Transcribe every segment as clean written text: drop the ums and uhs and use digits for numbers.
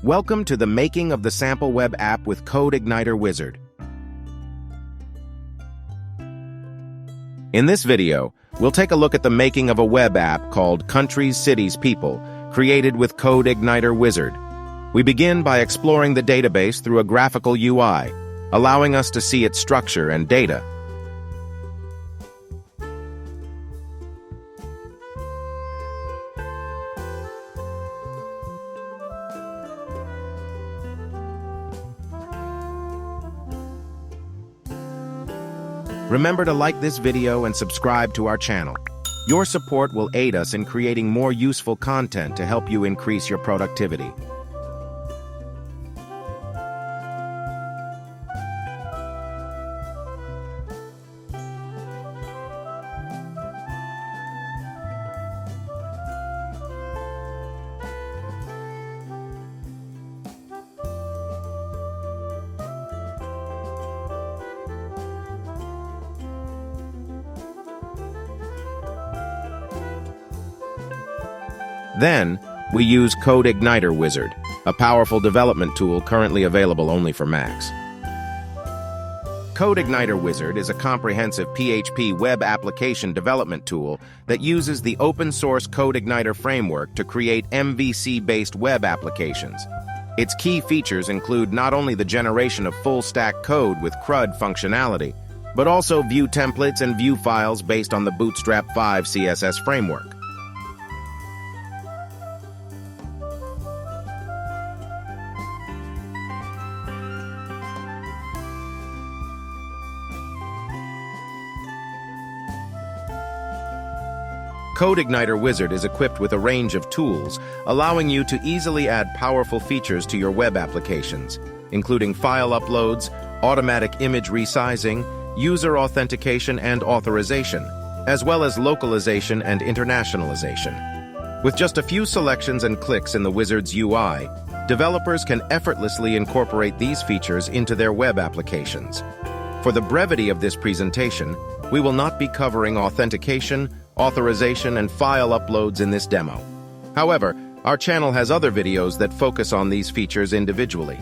Welcome to the making of the sample web app with CodeIgniter Wizard. In this video, we'll take a look at the making of a web app called Countries, Cities, People, created with CodeIgniter Wizard. We begin by exploring the database through a graphical UI, allowing us to see its structure and data. Remember to like this video and subscribe to our channel. Your support will aid us in creating more useful content to help you increase your productivity. Then, we use CodeIgniter Wizard, a powerful development tool currently available only for Macs. CodeIgniter Wizard is a comprehensive PHP web application development tool that uses the open-source CodeIgniter framework to create MVC-based web applications. Its key features include not only the generation of full-stack code with CRUD functionality, but also view templates and view files based on the Bootstrap5 CSS framework. CodeIgniter Wizard is equipped with a range of tools, allowing you to easily add powerful features to your web applications, including file uploads, automatic image resizing, user authentication and authorization, as well as localization and internationalization. With just a few selections and clicks in the Wizard's UI, developers can effortlessly incorporate these features into their web applications. For the brevity of this presentation, we will not be covering authentication, authorization, and file uploads in this demo. However, our channel has other videos that focus on these features individually.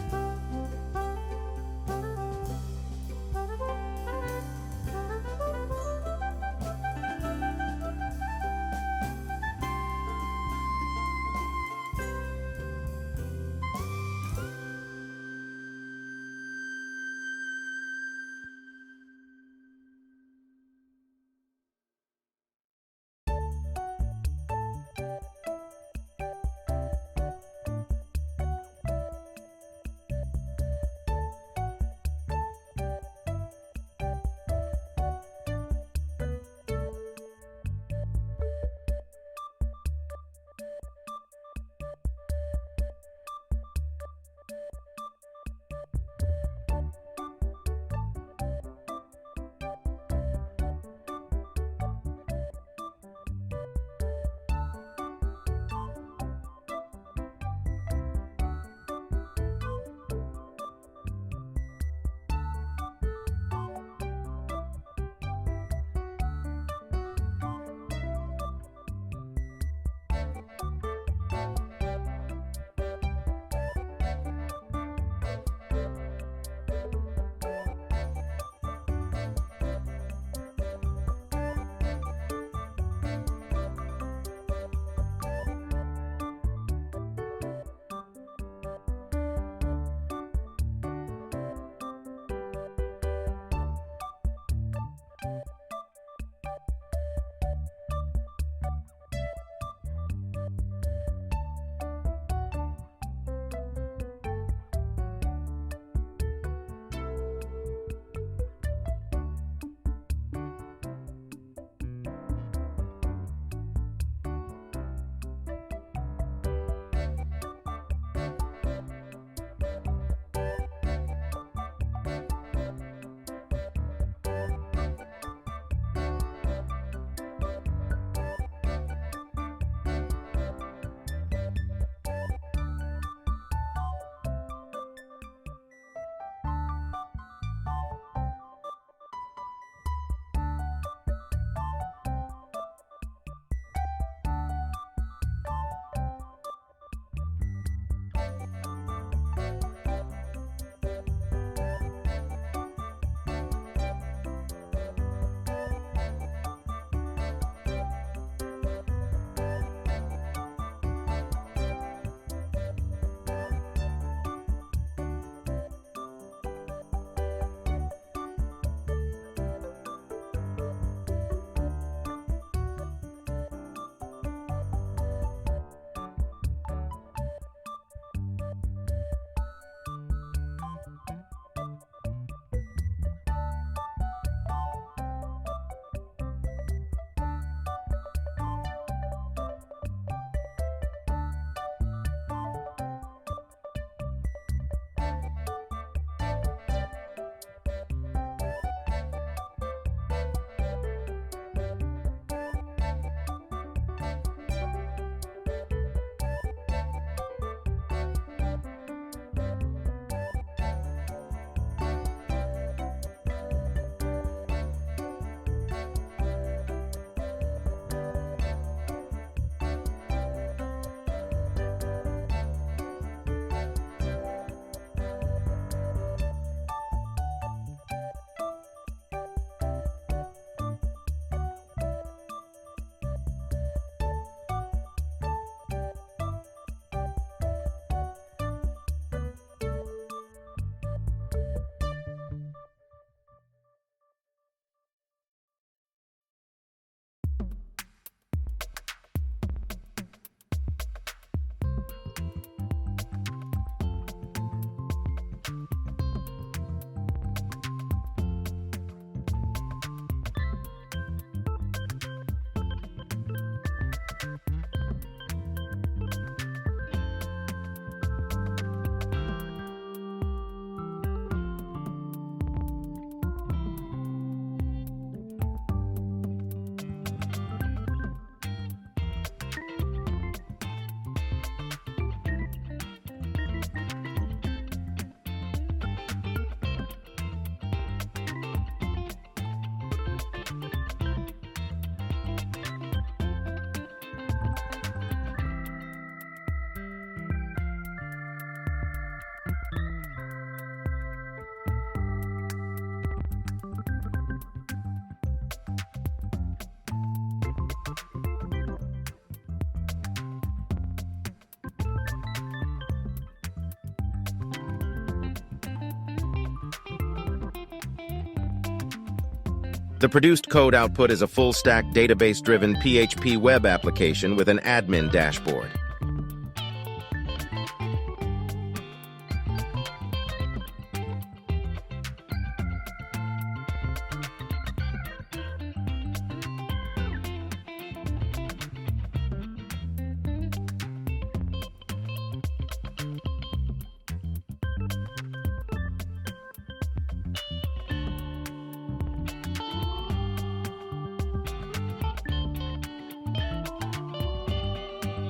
The produced code output is a full-stack database-driven PHP web application with an admin dashboard.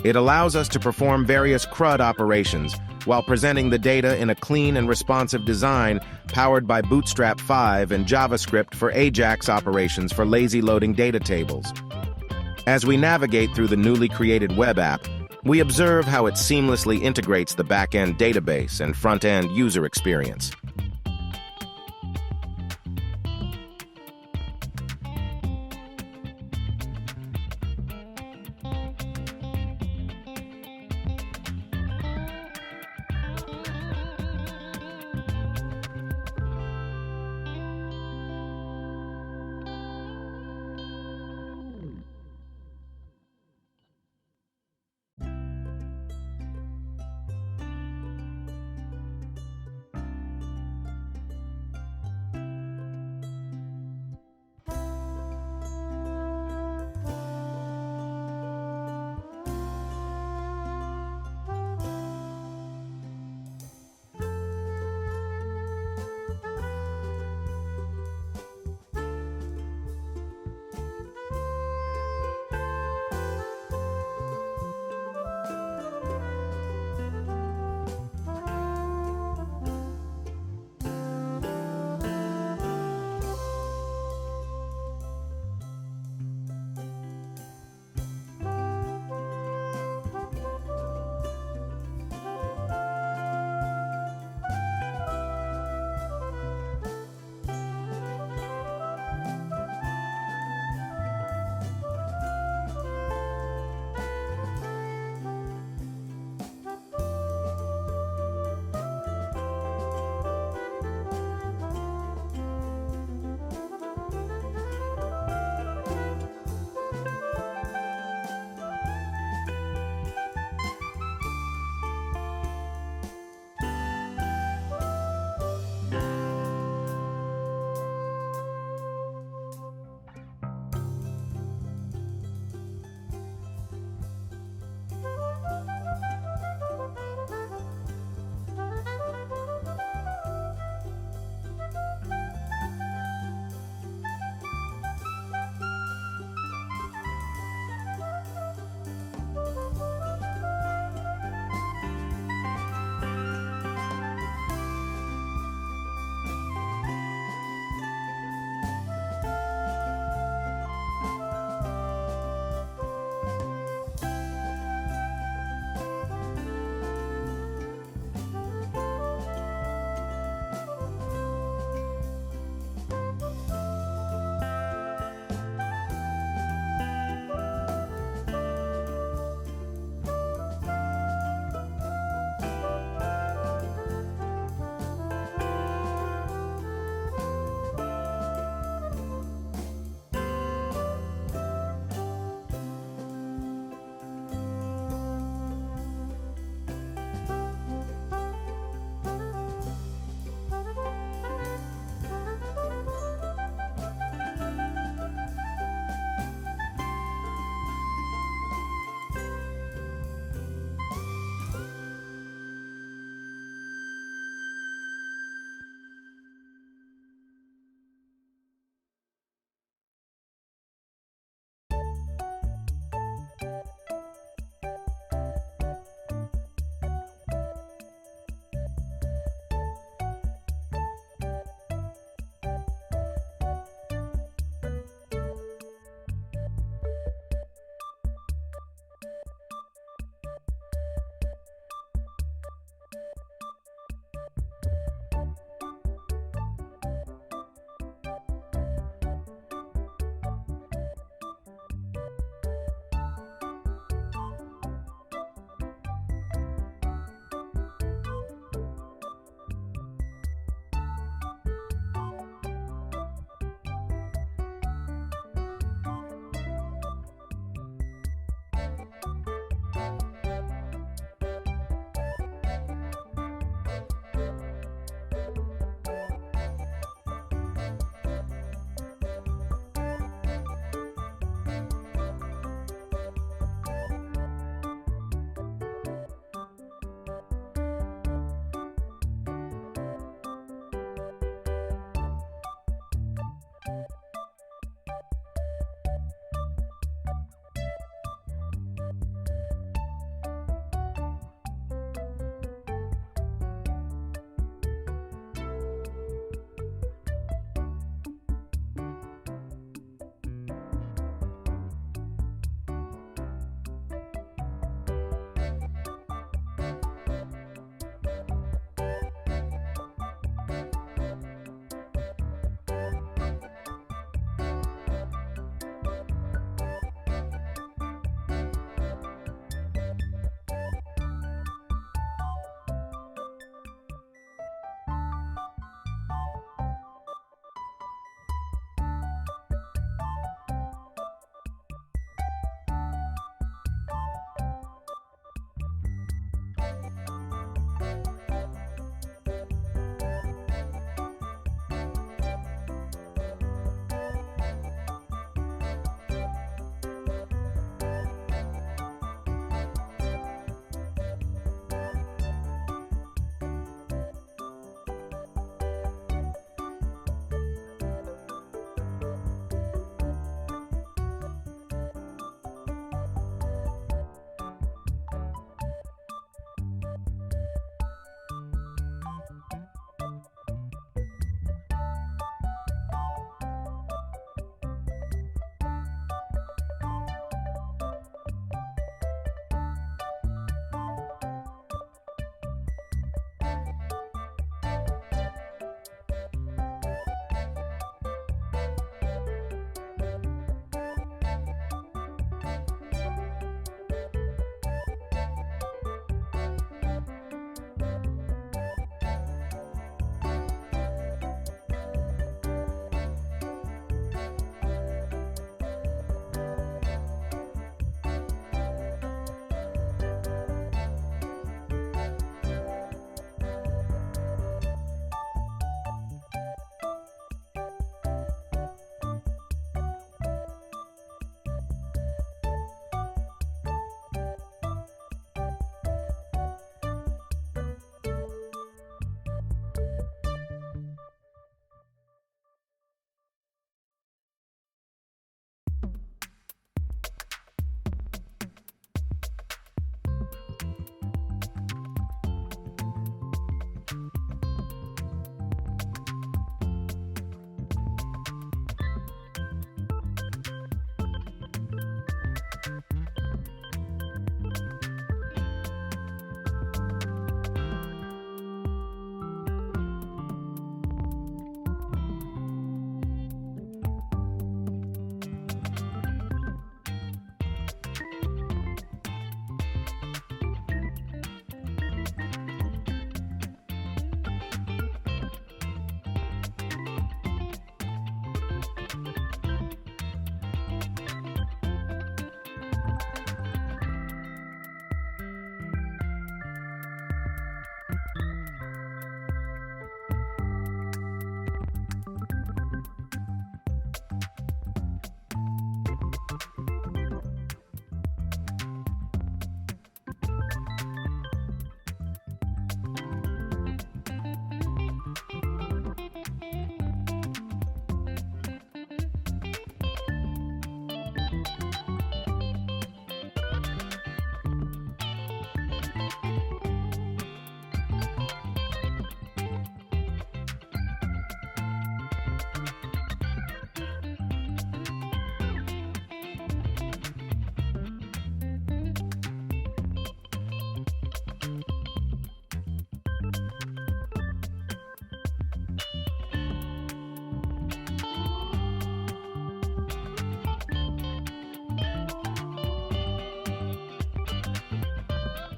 It allows us to perform various CRUD operations while presenting the data in a clean and responsive design powered by Bootstrap5 and JavaScript for AJAX operations for lazy loading data tables. As we navigate through the newly created web app, we observe how it seamlessly integrates the back-end database and front-end user experience.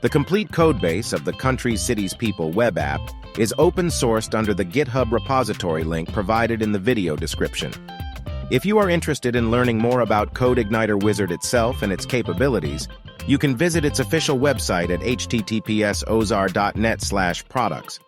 The complete codebase of the Countries, Cities, People web app is open-sourced under the GitHub repository link provided in the video description. If you are interested in learning more about CodeIgniter Wizard itself and its capabilities, you can visit its official website at https://ozar.net/products.